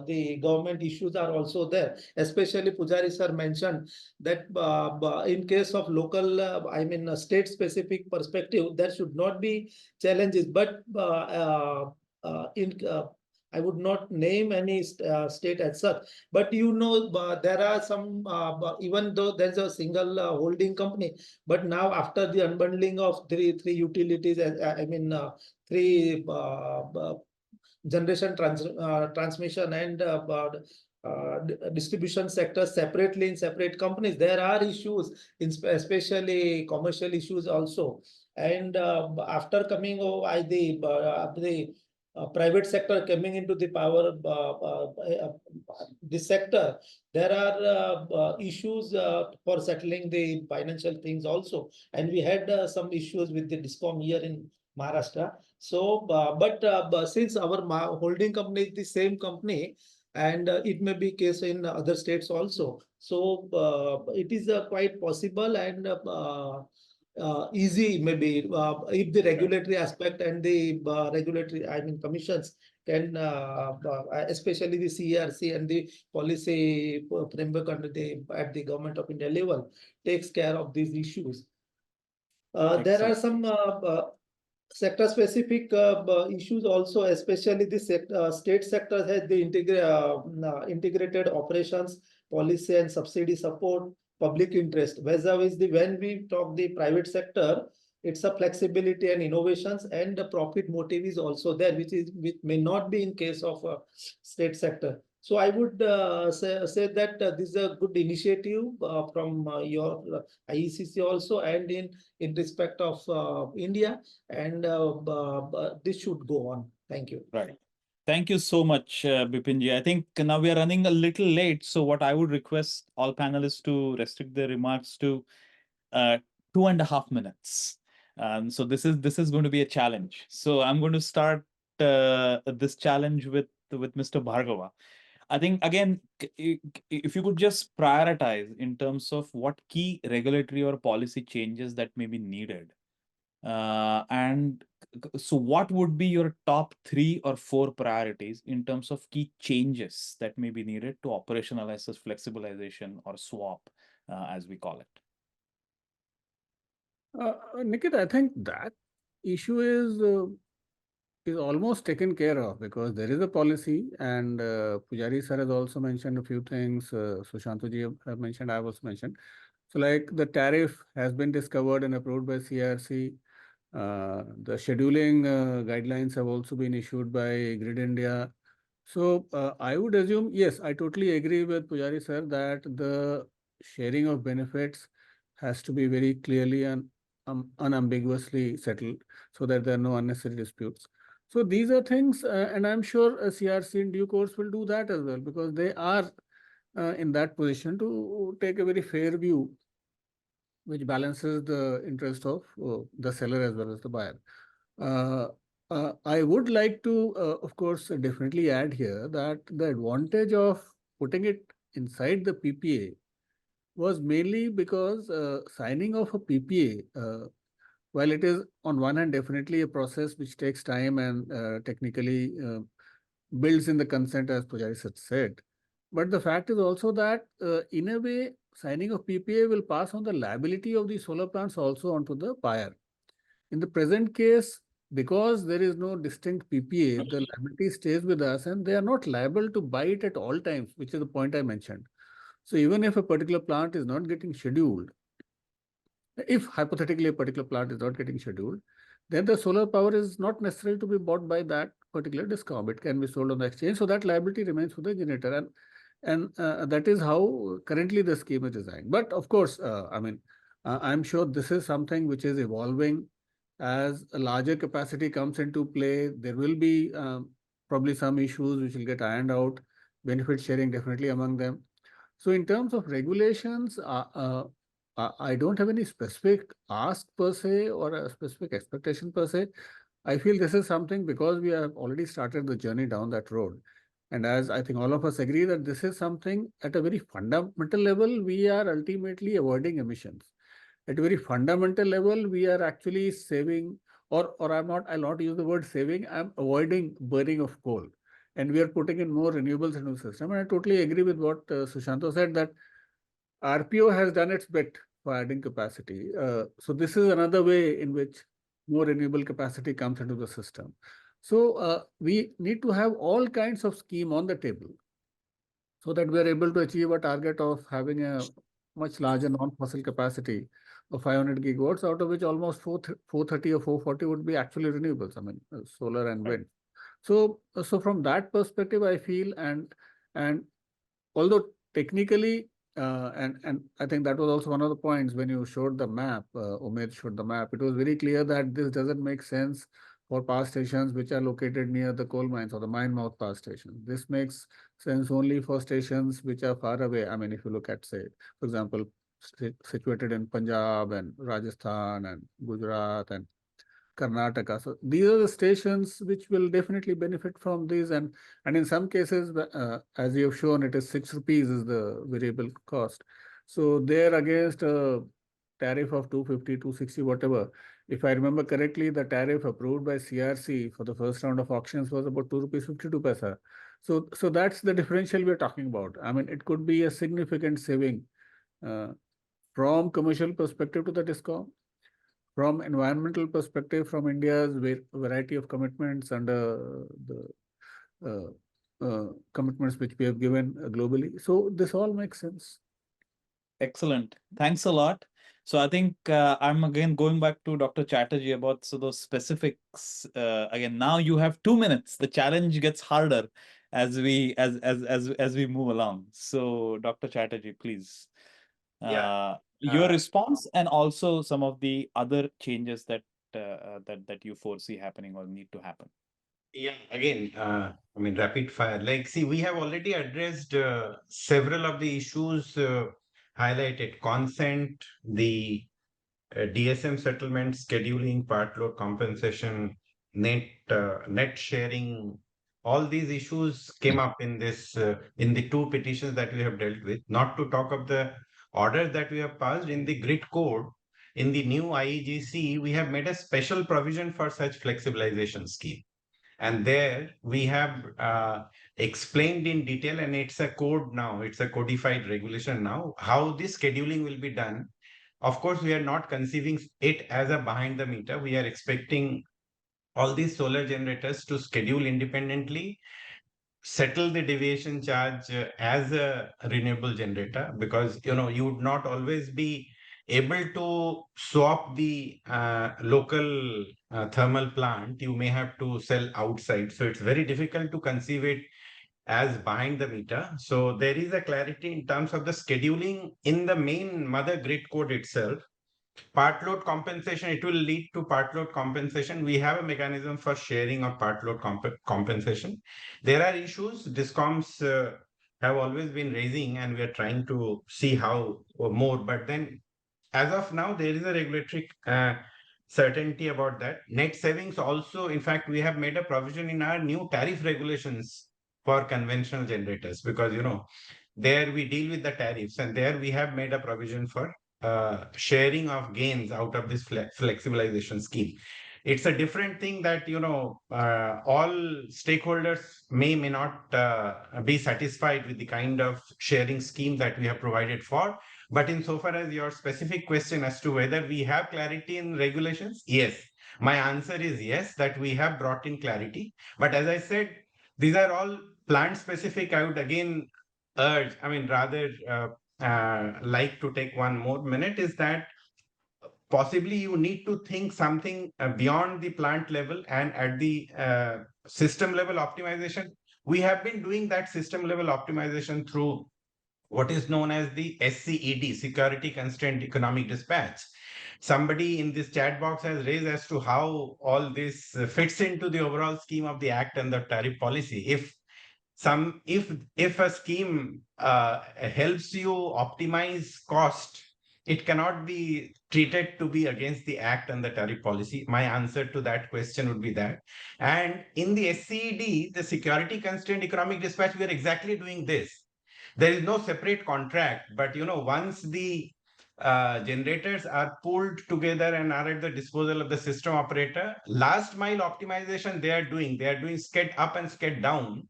the government issues are also there. Especially Pujari sir mentioned that in case of local, state-specific perspective, there should not be challenges. But I would not name any state as such. But there are some, even though there's a single holding company, but now after the unbundling of three utilities, three generation transmission and distribution sectors separately in separate companies, there are issues, especially commercial issues also. And after coming over the private sector coming into the power, this sector, there are issues for settling the financial things also. And we had some issues with the DISCOM here in Maharashtra. So, but since our holding company is the same company, and it may be case in other states also. So it is quite possible and easy maybe if the regulatory aspect and the regulatory, commissions can, especially the CRC and the policy framework under at the Government of India level takes care of these issues. There are some sector specific issues also, especially the state sector has the integrated operations, policy and subsidy support, public interest. Vis-a-vis when we talk the private sector, it's a flexibility and innovations, and the profit motive is also there, which may not be in case of state sector. So I would say that this is a good initiative from your IECC also, and in respect of India, and this should go on. Thank you. Right. Thank you so much, Bipinji. I think now we are running a little late. So what I would request all panelists to restrict their remarks to 2.5 minutes. So this is going to be a challenge. So I'm going to start this challenge with Mr. Bhargava. I think, again, if you could just prioritize in terms of what key regulatory or policy changes that may be needed. And so what would be your top 3 or 4 priorities in terms of key changes that may be needed to operationalize this flexibilization or swap, as we call it? Nikit, I think that issue is almost taken care of, because there is a policy, and Pujari sir has also mentioned a few things. Sushantoji have mentioned, I was mentioned. So like the tariff has been discovered and approved by CRC. The scheduling guidelines have also been issued by Grid India. So I would assume, yes, I totally agree with Pujari sir that the sharing of benefits has to be very clearly and unambiguously settled, so that there are no unnecessary disputes. So these are things, and I'm sure CRC in due course will do that as well, because they are in that position to take a very fair view, which balances the interest of the seller as well as the buyer. I would like to, of course, definitely add here that the advantage of putting it inside the PPA was mainly because signing of a PPA, while it is on one hand definitely a process which takes time and technically builds in the consent as Pujari had said, but the fact is also that in a way signing of PPA will pass on the liability of the solar plants also onto the buyer. In the present case, because there is no distinct PPA, the liability stays with us and they are not liable to buy it at all times, which is the point I mentioned. So even if a particular plant is not getting scheduled, if hypothetically a particular plant is not getting scheduled, then the solar power is not necessary to be bought by that particular DISCOM. It can be sold on the exchange. So that liability remains with the generator. And that is how currently the scheme is designed. But of course, I'm sure this is something which is evolving as a larger capacity comes into play. There will be probably some issues which will get ironed out, benefit sharing definitely among them. So in terms of regulations, I don't have any specific ask per se or a specific expectation per se. I feel this is something because we have already started the journey down that road. And as I think all of us agree that this is something at a very fundamental level, we are ultimately avoiding emissions. At a very fundamental level, we are actually saving, or I'll not use the word saving, I'm avoiding burning of coal. And we are putting in more renewables into the system. And I totally agree with what Sushanto said, that RPO has done its bit for adding capacity. So this is another way in which more renewable capacity comes into the system. So we need to have all kinds of scheme on the table so that we are able to achieve a target of having a much larger non-fossil capacity of 500 gigawatts, out of which almost 430 or 440 would be actually renewables, I mean, solar and wind. So from that perspective, I feel, and although technically, and I think that was also one of the points when you showed the map, Umed showed the map, it was very clear that this doesn't make sense for power stations which are located near the coal mines or the mine mouth power stations. This makes sense only for stations which are far away. I mean, if you look at, say, for example, situated in Punjab and Rajasthan and Gujarat and Karnataka. So these are the stations which will definitely benefit from these, and in some cases, as you have shown, it is 6 rupees is the variable cost. So there against a tariff of 250, 260, whatever. If I remember correctly, the tariff approved by CRC for the first round of auctions was about 2 rupees 52 paisa. So that's the differential we're talking about. I mean, it could be a significant saving from commercial perspective to the DISCOM. From environmental perspective, from India's variety of commitments and the commitments which we have given globally. So this all makes sense. Excellent. Thanks a lot. So I think I'm again going back to Dr. Chatterjee about those specifics. Again, now you have 2 minutes. The challenge gets harder as we move along. So Dr. Chatterjee, please. Your response and also some of the other changes that you foresee happening or need to happen. Yeah, again, I mean, rapid fire. Like, see, we have already addressed several of the issues highlighted: consent, the DSM settlement, scheduling, part load compensation, net sharing. All these issues came up in this in the 2 petitions that we have dealt with. Not to talk of the order that we have passed in the grid code. In the new IEGC, we have made a special provision for such flexibilization scheme. And there we have explained in detail, and it's a code now, it's a codified regulation now, how this scheduling will be done. Of course, we are not conceiving it as a behind the meter. We are expecting all these solar generators to schedule independently, settle the deviation charge as a renewable generator, because you would not always be able to swap the local thermal plant. You may have to sell outside, so it's very difficult to conceive it as behind the meter. So there is a clarity in terms of the scheduling in the main mother grid code itself. part load compensation, it will lead to part load compensation. We have a mechanism for sharing of part load compensation. There are issues DISCOMs have always been raising, and we are trying to see how more. But then, as of now, there is a regulatory certainty about that. Net savings also, in fact, we have made a provision in our new tariff regulations for conventional generators, because there we deal with the tariffs, and there we have made a provision for sharing of gains out of this flexibilization scheme. It's a different thing that all stakeholders may not be satisfied with the kind of sharing scheme that we have provided for. But insofar as your specific question as to whether we have clarity in regulations, yes. My answer is yes, that we have brought in clarity. But as I said, these are all plant specific. I would again urge, rather like to take one more minute, is that possibly you need to think something beyond the plant level and at the system level optimization. We have been doing that system level optimization through what is known as the SCED, Security Constraint Economic Dispatch. Somebody in this chat box has raised as to how all this fits into the overall scheme of the Act and the tariff policy. If a scheme helps you optimize cost, it cannot be treated to be against the Act and the tariff policy. My answer to that question would be that. And in the SCED, the Security Constraint Economic Dispatch, we are exactly doing this. There is no separate contract, but once the generators are pulled together and are at the disposal of the system operator, last mile optimization they are doing sked up and sked down,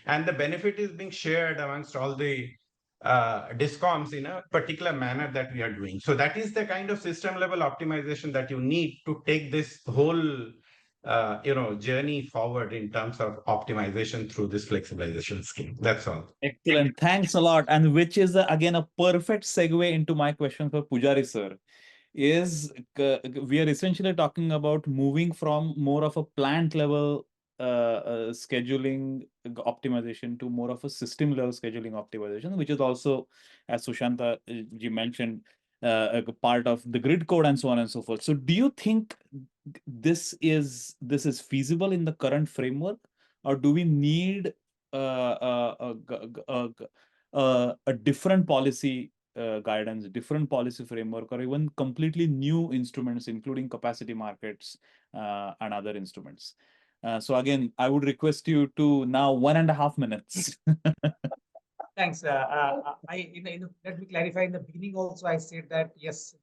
and the benefit is being shared amongst all the DISCOMs in a particular manner that we are doing. So that is the kind of system level optimization that you need to take this whole journey forward in terms of optimization through this flexibilization scheme. That's all. Excellent. Thanks a lot. And which is again a perfect segue into my question for Pujari sir. Is we are essentially talking about moving from more of a plant level scheduling optimization to more of a system level scheduling optimization, which is also, as Sushanta ji mentioned, a part of the grid code and so on and so forth. So do you think this is feasible in the current framework, or do we need a different policy guidance, different policy framework, or even completely new instruments, including capacity markets and other instruments? So again, I would request you to now 1.5 minutes. Thanks. Let me clarify. In the beginning also, I said that yes,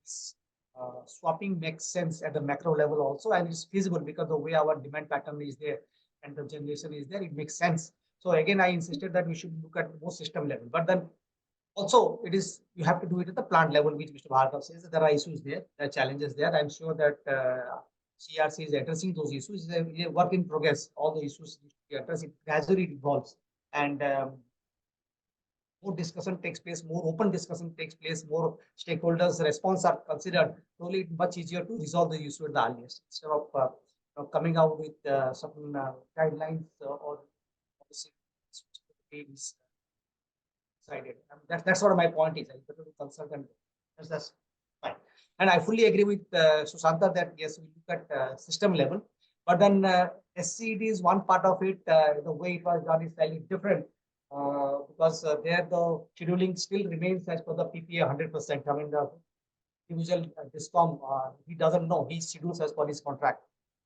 swapping makes sense at the macro level also, and it's feasible because the way our demand pattern is there and the generation is there, it makes sense. So again, I insisted that we should look at more system level, but then also you have to do it at the plant level, which Mr. Bhargav says that there are issues there, there are challenges there. I'm sure that CRC is addressing those issues. It's a work in progress. All the issues need to be addressed. It gradually evolves, and more discussion takes place, more open discussion takes place, more stakeholders' response are considered. Probably it's much easier to resolve the issue at the earliest instead of coming out with certain guidelines or policies decided. That's what my point is. I better to consult, and that's fine. And I fully agree with Sushanta that yes, we look at system level, but then SCED is one part of it. The way it was done is slightly different. Because there the scheduling still remains as per the PPA 100%. I mean, the individual DISCOM, he doesn't know, he schedules as per his contract.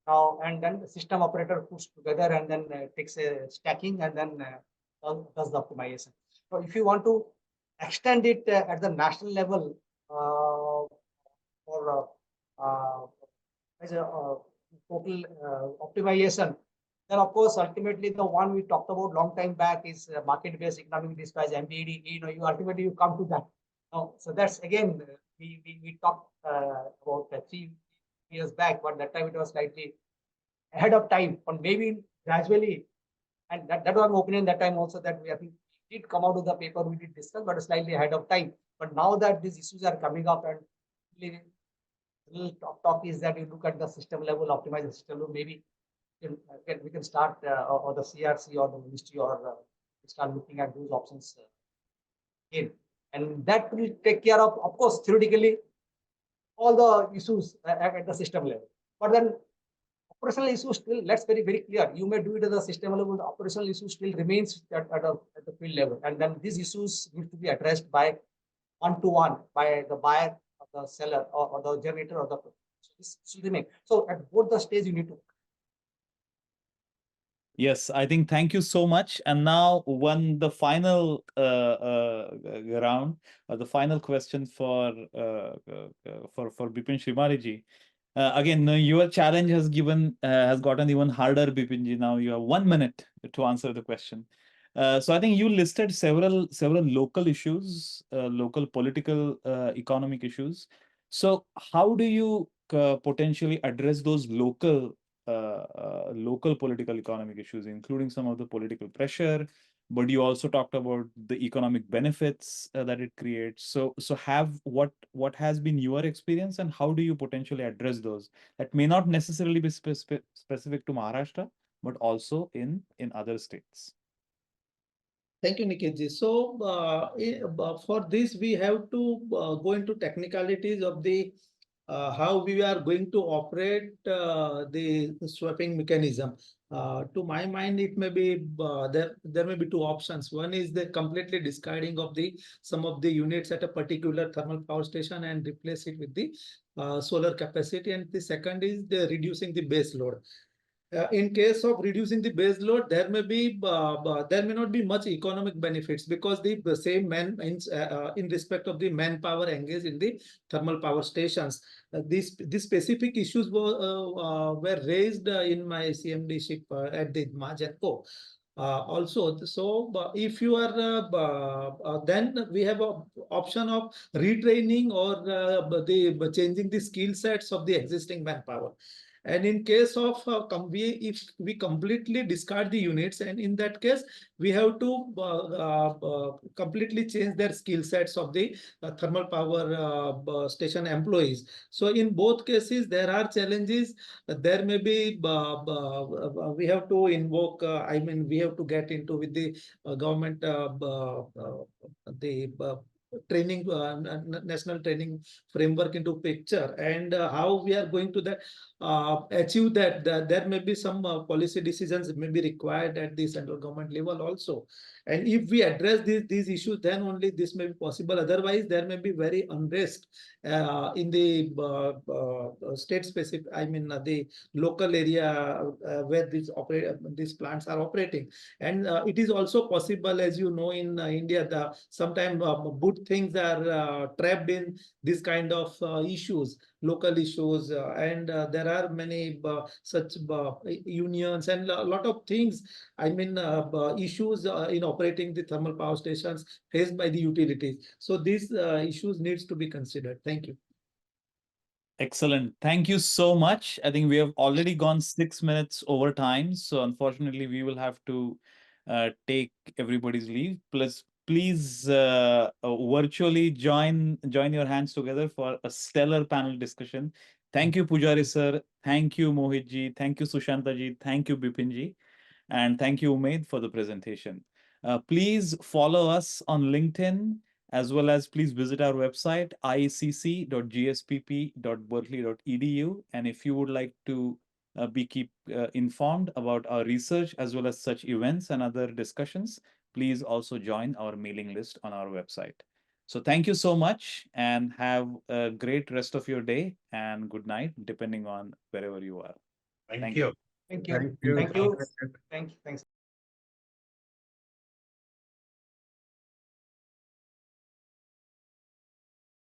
Now, and then the system operator puts together and then takes a stacking and then does the optimization. So if you want to extend it at the national level for as a total optimization, then of course, ultimately the one we talked about long time back is market-based economic dispatch, MBED. You ultimately you come to that. So that's again we talked about 3 years back, but that time it was slightly ahead of time, or maybe gradually, and that was my opinion that time also, that we did come out of the paper, we did discuss, but slightly ahead of time. But now that these issues are coming up, and little talk is that you look at the system level, optimize the system level, maybe we can start or the CRC or the ministry or start looking at those options again, and that will take care of course, theoretically, all the issues at the system level. But then operational issues still, let's very clear. You may do it at the system level, the operational issue still remains at the field level. And then these issues need to be addressed by one-to-one by the buyer or the seller or the generator or the producer. So this should remain. So at both the stage you need to. Yes, I think thank you so much. And now the final round, the final question for Bipin Shrimari-ji. Again, your challenge has gotten even harder, Bipin-ji. Now you have 1 minute to answer the question. So I think you listed several local issues, local political, economic issues. So how do you potentially address those local political economic issues, including some of the political pressure, but you also talked about the economic benefits that it creates. So what has been your experience, and how do you potentially address those that may not necessarily be specific to Maharashtra, but also in other states? Thank you, Nikitji. So for this, we have to go into technicalities of the how we are going to operate the swapping mechanism. To my mind, it may be there may be two options. One is the completely discarding of some of the units at a particular thermal power station and replace it with the solar capacity, and the second is the reducing the base load. In case of reducing the base load, there may not be much economic benefits, because the same in respect of the manpower engaged in the thermal power stations. These specific issues were raised in my CMD-ship at the Majenco. Also, so if you are then we have an option of retraining or the changing the skill sets of the existing manpower. And in case of if we completely discard the units, and in that case, we have to completely change their skill sets of the thermal power station employees. So in both cases, there are challenges. There may be, we have to invoke, I mean, we have to get into with the government, training, national training framework into picture, and how we are going to achieve that. There may be some policy decisions may be required at the central government level also. And if we address these issues, then only this may be possible. Otherwise, there may be very unrest in the state specific, I mean, the local area where these plants are operating. And it is also possible, as you know, in India, sometimes good things are trapped in this kind of issues, local issues, and there are many such unions and a lot of things, I mean, issues in operating the thermal power stations faced by the utilities. So these issues needs to be considered. Thank you. Excellent. Thank you so much. I think we have already gone 6 minutes over time. So unfortunately, we will have to take everybody's leave. Please virtually join your hands together for a stellar panel discussion. Thank you, Pujari sir. Thank you, Mohit ji. Thank you, Sushanta ji. Thank you, Bipin ji. And thank you, Umaid, for the presentation. Please follow us on LinkedIn, as well as please visit our website, iecc.gspp.berkeley.edu. And if you would like to keep informed about our research, as well as such events and other discussions, please also join our mailing list on our website. So thank you so much, and have a great rest of your day and good night, depending on wherever you are. Thank you. Thank you. Thank you. Thank you. Thanks.